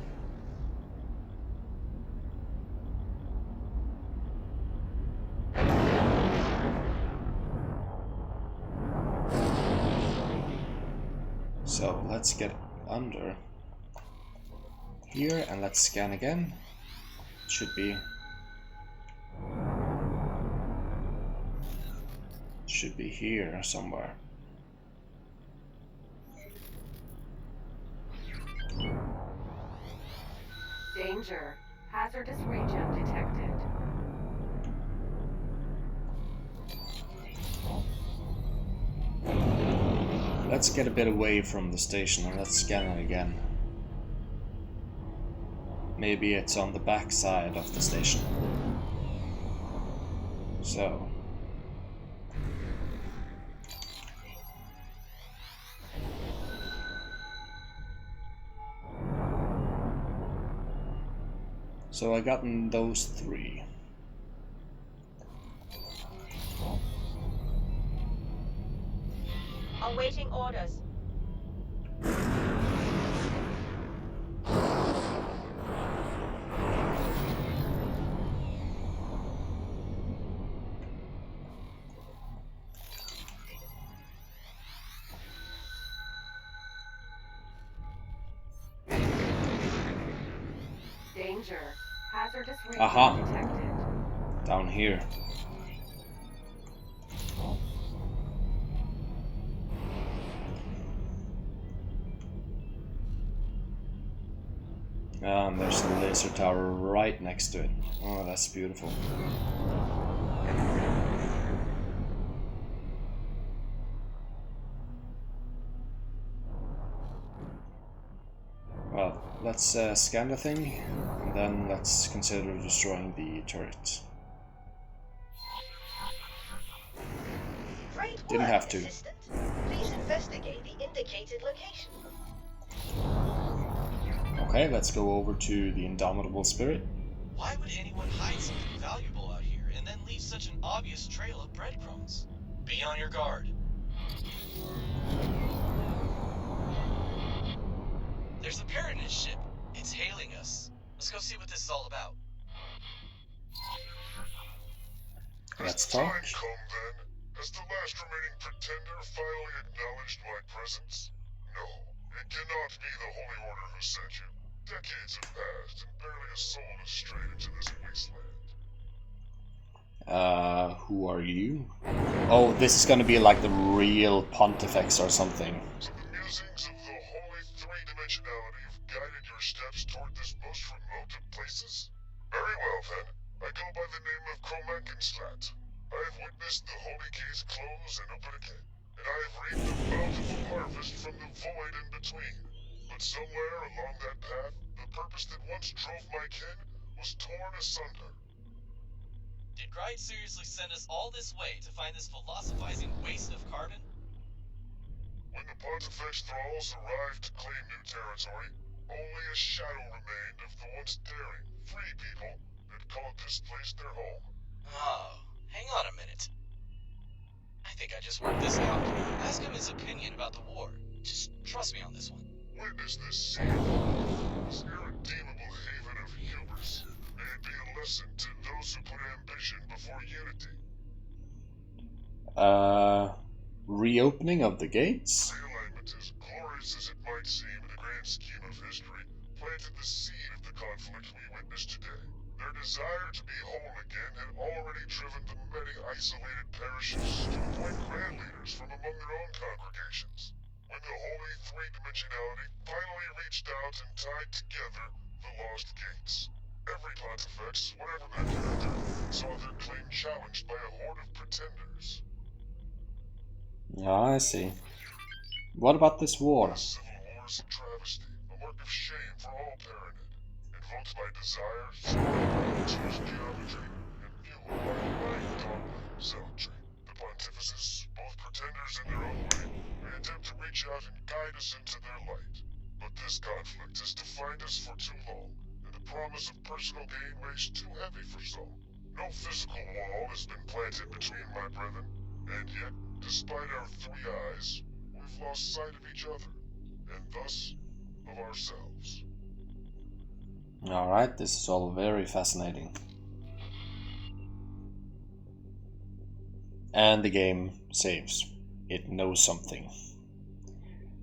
So let's get under here and let's scan again. Should be here somewhere. Danger. Hazardous region detected. Let's get a bit away from the station and let's scan it again. Maybe it's on the back side of the station. So. So I gotten those three. Awaiting orders. Danger. Hazardous region Aha. detected. Down here. And there's a laser tower right next to it. Oh, that's beautiful. Well, let's scan the thing, and then let's consider destroying the turret. Great Didn't work, have to. Assistant. Please investigate the indicated location. Okay, let's go over to the Indomitable Spirit. Why would anyone hide something valuable out here and then leave such an obvious trail of breadcrumbs? Be on your guard. There's a Paranid ship. It's hailing us. Let's go see what this is all about. Let's Has the time talk. come then? Has the last remaining pretender finally acknowledged my presence? No, it cannot be the Holy Order who sent you. Decades have passed, and barely a soul has strayed into this wasteland. Who are you? Oh, this is gonna be like the real Pontifex or something. So the musings of the holy three-dimensionality have guided your steps toward this most remote of places? Very well then. I go by the name of Kromankenslat. I have witnessed the holy keys close and open again, and I have reaped a bountiful harvest from the void in between. But somewhere along that path, the purpose that once drove my kin was torn asunder. Did Gride seriously send us all this way to find this philosophizing waste of carbon? When the Pontifex thralls arrived to claim new territory, Only a shadow remained of the once daring, free people that called this place their home. Oh, hang on a minute. I think I just worked this out. Ask him his opinion about the war. Just trust me on this one. Witness this scene. This irredeemable haven of hubris. May it be a lesson to those who put ambition before unity. Reopening of the gates? Realignment, as glorious as it might seem in the grand scheme of history, planted the seed of the conflict we witness today. Their desire to be whole again had already driven the many isolated parishes to appoint grand leaders from among their own congregations. When the holy three-dimensionality finally reached out and tied together the lost gates, every pontifex, whatever their character, saw their claim challenged by a horde of pretenders. Ah, I see. What about this war? The civil war is a travesty, a mark of shame for all Paranid, invoked by desire, supported by obtuse geometry, and fueled by lying dogma and zealotry. The pontifices, both pretenders in their own way, may attempt to reach out and guide us into their light. But this conflict has defined us for too long, and the promise of personal gain weighs too heavy for some. No physical wall has been planted between my brethren, and yet, despite our three eyes, we've lost sight of each other, and thus of ourselves. Alright, this is all very fascinating. And the game saves. It knows something.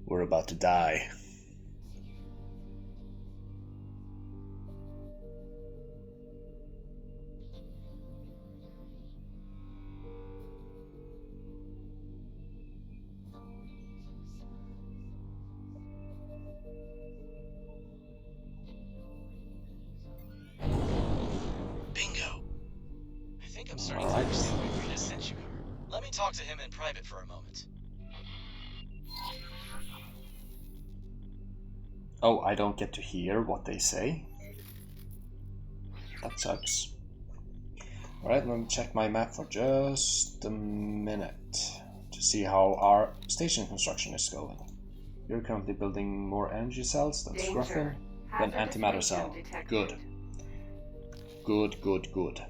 We're about to die. Bingo! I think I'm starting to understand why Rita sent you here. Let me talk to him in private for a moment. Oh, I don't get to hear what they say? That sucks. Alright, let me check my map for just a minute to see how our station construction is going. You're currently building more energy cells, that's Danger. Ruffin, then Hazardous antimatter region cell. detected. Good. Good, good, good.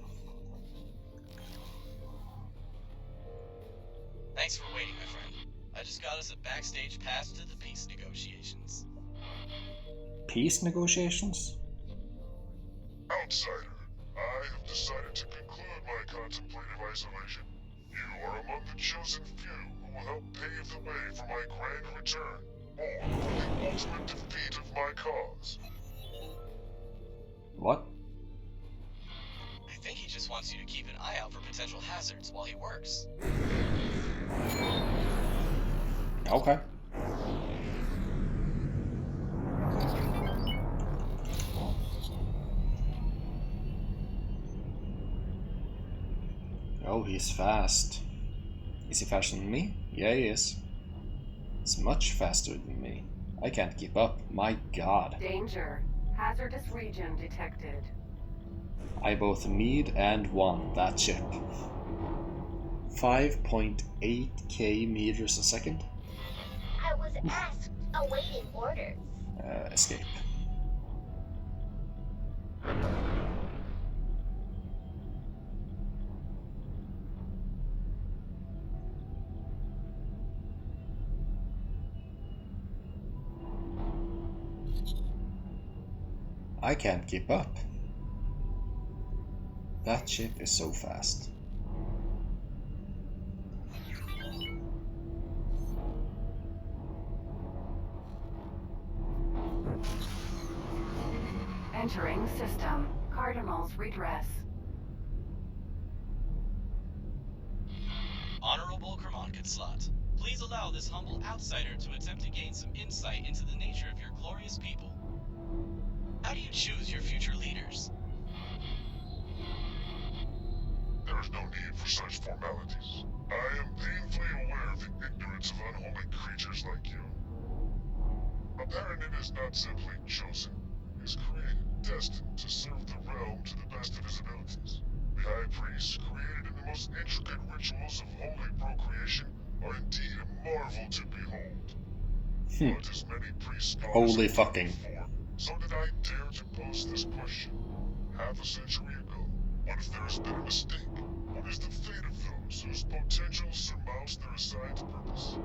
Thanks for waiting, my friend. I just got us a backstage pass to the peace negotiations. Peace negotiations? Outsider, I have decided to conclude my contemplative isolation. You are among the chosen few who will help pave the way for my grand return, or for the ultimate defeat of my cause. What? I think he just wants you to keep an eye out for potential hazards while he works. Okay. Oh, he's fast. Is he faster than me? Yeah, he is. He's much faster than me. I can't keep up. My god. Danger. Hazardous region detected. I both need and want that chip. 5.8k meters a second? I was asked, awaiting orders. Escape. I can't keep up. That ship is so fast. Entering system. Cardinals redress. Honorable Kermonketslot, please allow this humble outsider to attempt to gain some insight into the nature of your glorious people. How do you choose your future leaders? There is no need for such formalities. I am painfully aware of the ignorance of unholy creatures like you. A Paranid is not simply chosen. He is created, destined to serve the realm to the best of his abilities. The High Priest, created in the most intricate rituals of holy procreation, are indeed a marvel to behold. But as many priests scholars Holy have fucking. before, So did I dare to pose this question? Half a century ago, what if there has been a mistake? What is the fate of those whose potential surmounts their assigned purpose?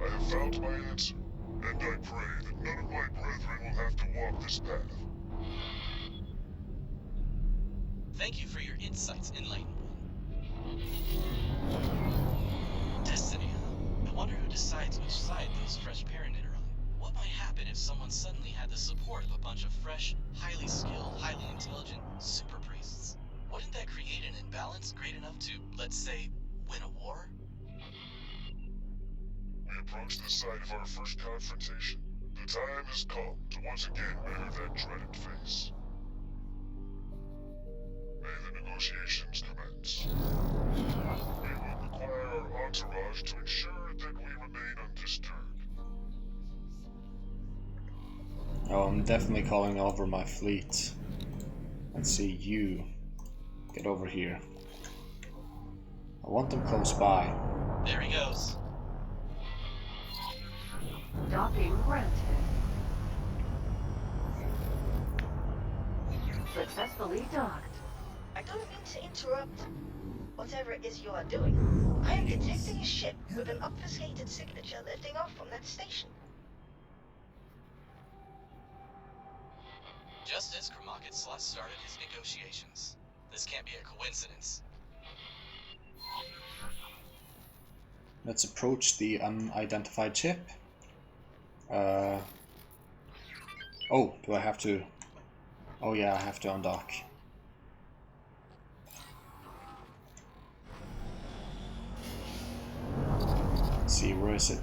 I have found my answer, and I pray that none of my brethren will have to walk this path. Thank you for your insights, Enlightened One. Destiny, huh? I wonder who decides which side those fresh Paranid are on. What might happen if someone suddenly had the support of a bunch of fresh, highly skilled, highly intelligent super priests? Wouldn't that create an imbalance great enough to, let's say, win a war? We approach the site of our first confrontation. The time has come to once again wear that dreaded face. May the negotiations commence. We will require our entourage to ensure that we remain undisturbed. Oh, I'm definitely calling over my fleet. Let's see, you. Get over here. I want them close by. There he goes. Docking granted. Successfully docked. I don't mean to interrupt. Whatever it is you are doing, I am detecting a ship with an obfuscated signature lifting off from that station. Just as Kramakitslav started his negotiations. This can't be a coincidence. Let's approach the unidentified ship. Oh, do I have to? Oh yeah, I have to undock. Let's see, where is it?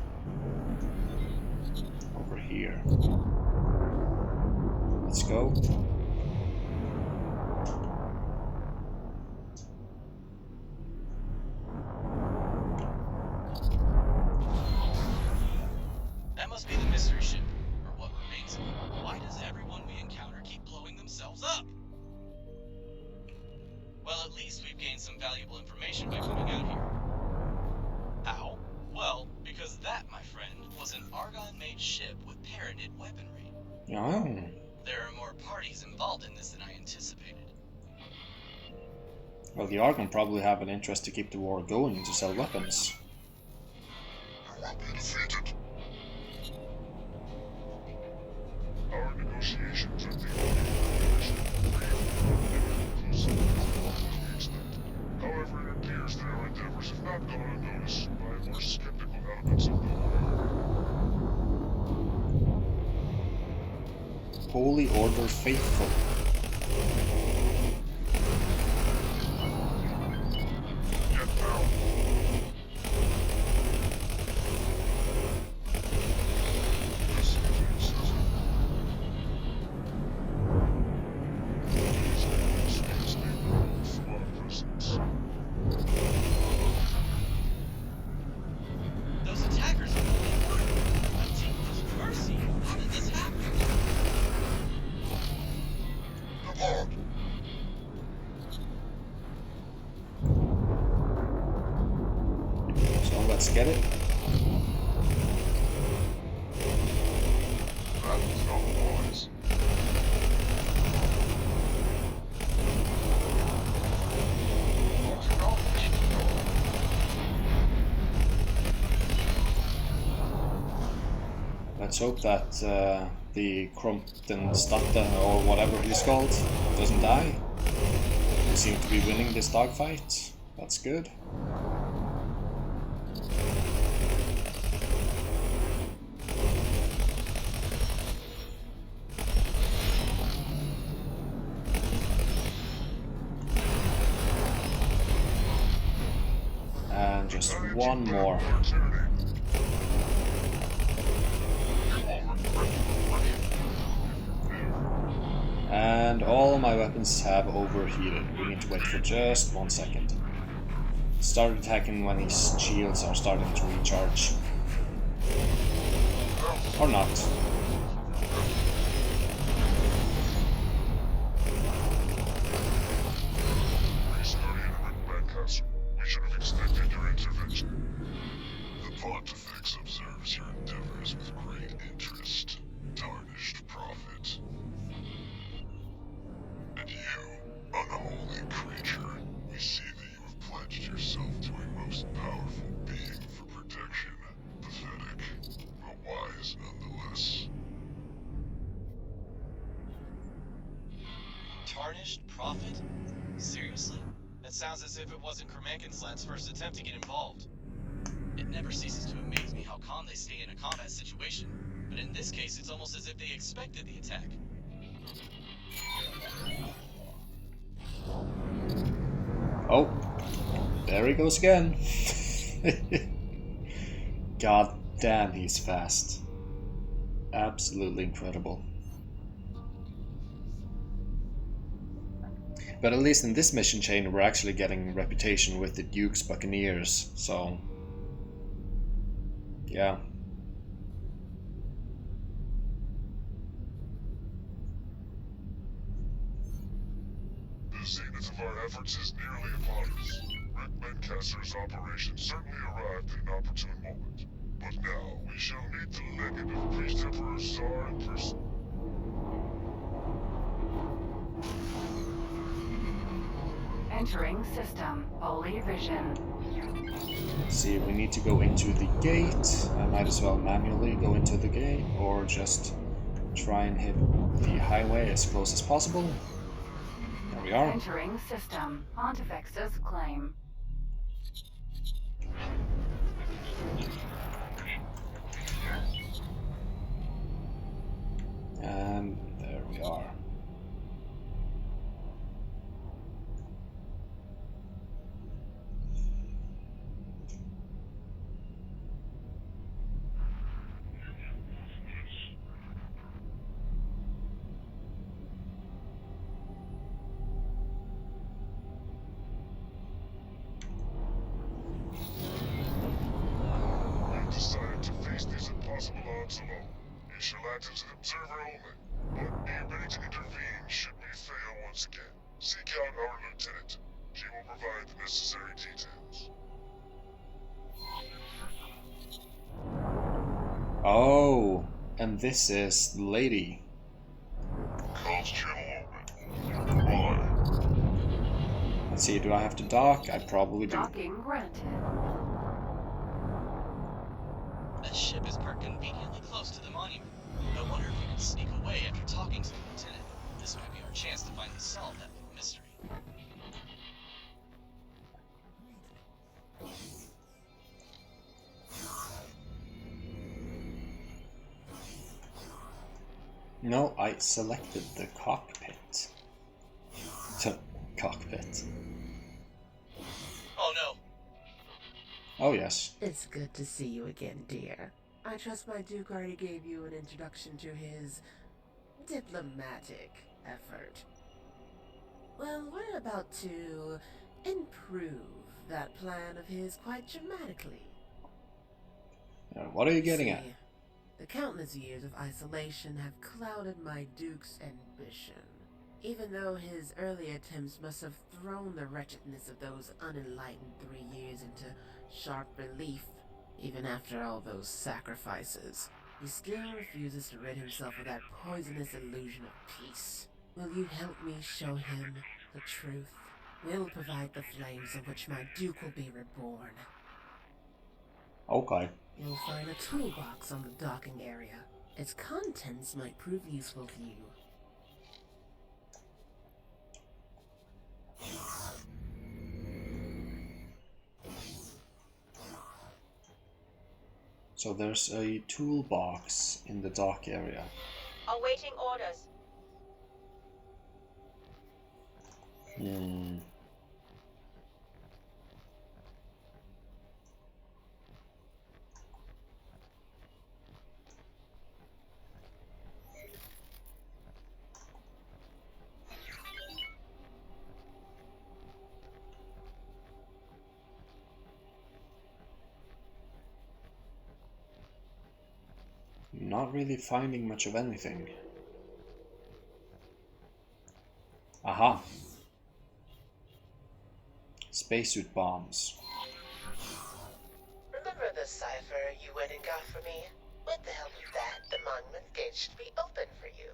Over here. Let's go. That must be the mystery ship, or what remains of it. Why does everyone we encounter keep blowing themselves up? Well, at least we've gained some valuable information by coming out here. How? Well, because that, my friend, was an Argon-made ship with Paranid weaponry. Oh. There are more parties involved in this than I anticipated. Well, the Argon probably have an interest to keep the war going to sell weapons. You will be defeated. Our negotiations are the However, it appears that our endeavors have not gone unnoticed by more skeptical elements of the war. Holy Order Faithful. Get down. This is from our presence. Those attackers are really working. A team of mercy. How did this happen? Depart. So let's get it. That was not wise. Let's hope that the Crumpton Statta, or whatever he's called, doesn't die. We seem to be winning this dogfight. That's good. And just one more. And all my weapons have overheated. We need to wait for just 1 second. Start attacking when his shields are starting to recharge. Or not. We should have extended your intervention. The Pontifex observes your endeavors with great interest. tarnished prophet. And you, unholy creature, we see that you have pledged yourself to a most powerful being for protection. Pathetic, but wise nonetheless. Tarnished prophet? Seriously? That sounds as if it wasn't Kermankinslat's first attempt to get involved. It never ceases to amaze me how calm they stay in a combat situation, but in this case it's almost as if they expected the attack. Oh, there he goes again. God damn, he's fast. Absolutely incredible. But at least in this mission chain, we're actually getting reputation with the Duke's Buccaneers, so yeah. The zenith of our efforts is nearly upon us. Rick Mencaster's operation certainly arrived at an opportune moment. But now, we shall meet the legate of Priest Emperor Sar in person. Entering system. Holy vision. See, we need to go into the gate. I might as well manually go into the gate, or just try and hit the highway as close as possible. There we are. Entering system. Pontifex's claim. And there we are. We have decided to face these impossible odds alone. You shall act as an observer only, but be ready to intervene should we fail once again. Seek out our lieutenant. She will provide the necessary details. Oh, and this is the lady. Comms channel open. Goodbye. Let's see, do I have to dock? I probably do. Docking granted. That ship is parked conveniently close to the monument. I wonder if we can sneak away after talking to the lieutenant. This might be our chance to finally solve that big mystery. No, I selected the cockpit. Cockpit. Oh no! Oh yes. It's good to see you again, dear. I trust my Duke already gave you an introduction to his diplomatic effort. Well, we're about to improve that plan of his quite dramatically. What are you getting See, at? the countless years of isolation have clouded my Duke's ambition. Even though his early attempts must have thrown the wretchedness of those unenlightened 3 years into sharp relief, even after all those sacrifices, he still refuses to rid himself of that poisonous illusion of peace. Will you help me show him the truth? We'll provide the flames in which my Duke will be reborn. Okay. You'll find a toolbox on the docking area. Its contents might prove useful to you. So there's a toolbox in the dock area. Awaiting orders. Not really finding much of anything. Aha. Spacesuit bombs. Remember the cipher you went and got for me? With the help of that, the monument gate should be open for you.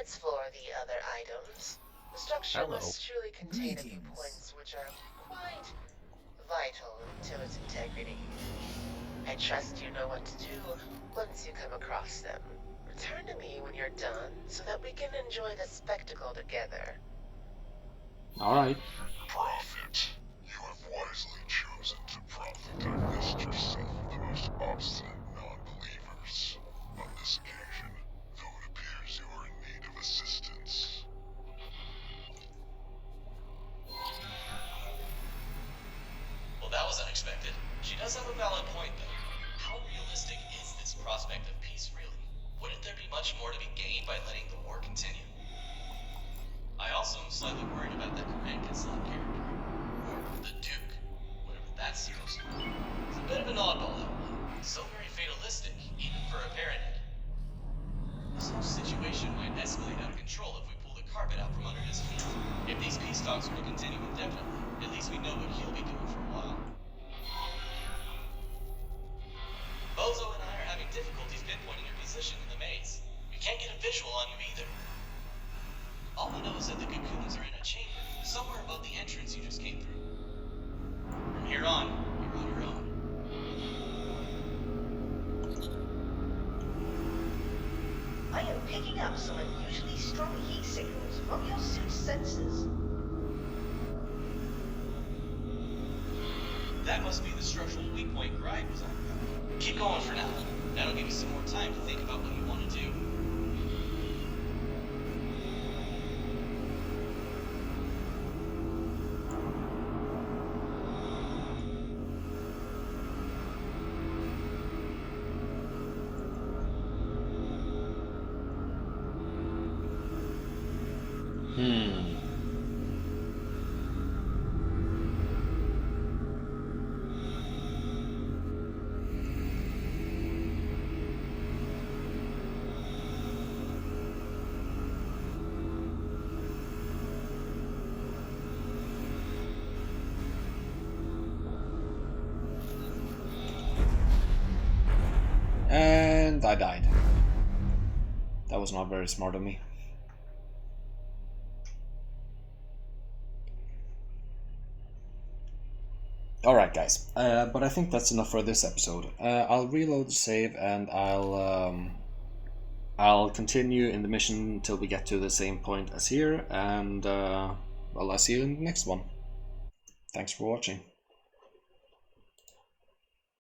As for the other items, the structure Hello. must surely contain a few Greetings. points which are quite vital to its integrity. I trust you know what to do once you come across them. Return to me when you're done so that we can enjoy the spectacle together. Alright. Prophet, you have wisely chosen to promptly divest yourself of the most obstinate non-believers. On this occasion, though it appears you are in need of assistance. Well, that was unexpected. She does have a valid point, though. How realistic is this prospect of peace, really? Wouldn't there be much more to be gained by letting the war continue? I also am slightly worried about that command slot character. Or the Duke, whatever that's supposed to be. It's a bit of an oddball, that one. So very fatalistic, even for a Paranid. This whole situation might escalate out of control if we pull the carpet out from under his feet. If these peace talks were to continue indefinitely, at least we know what he'll be doing for a while. Bozo and I are having difficulties pinpointing your position in the maze. We can't get a visual on you either. All we know is that the cocoons are in a chamber, somewhere above the entrance you just came through. From here on, you're on your own. I am picking up some unusually strong heat signals from your suit's sensors. That must be the structural weak point Gride was on about. Keep going for now. That'll give you some more time to think about what you want to do. And I died. That was not very smart of me. Alright guys, but I think that's enough for this episode. I'll reload the save and I'll continue in the mission till we get to the same point as here, and well, I'll see you in the next one. Thanks for watching.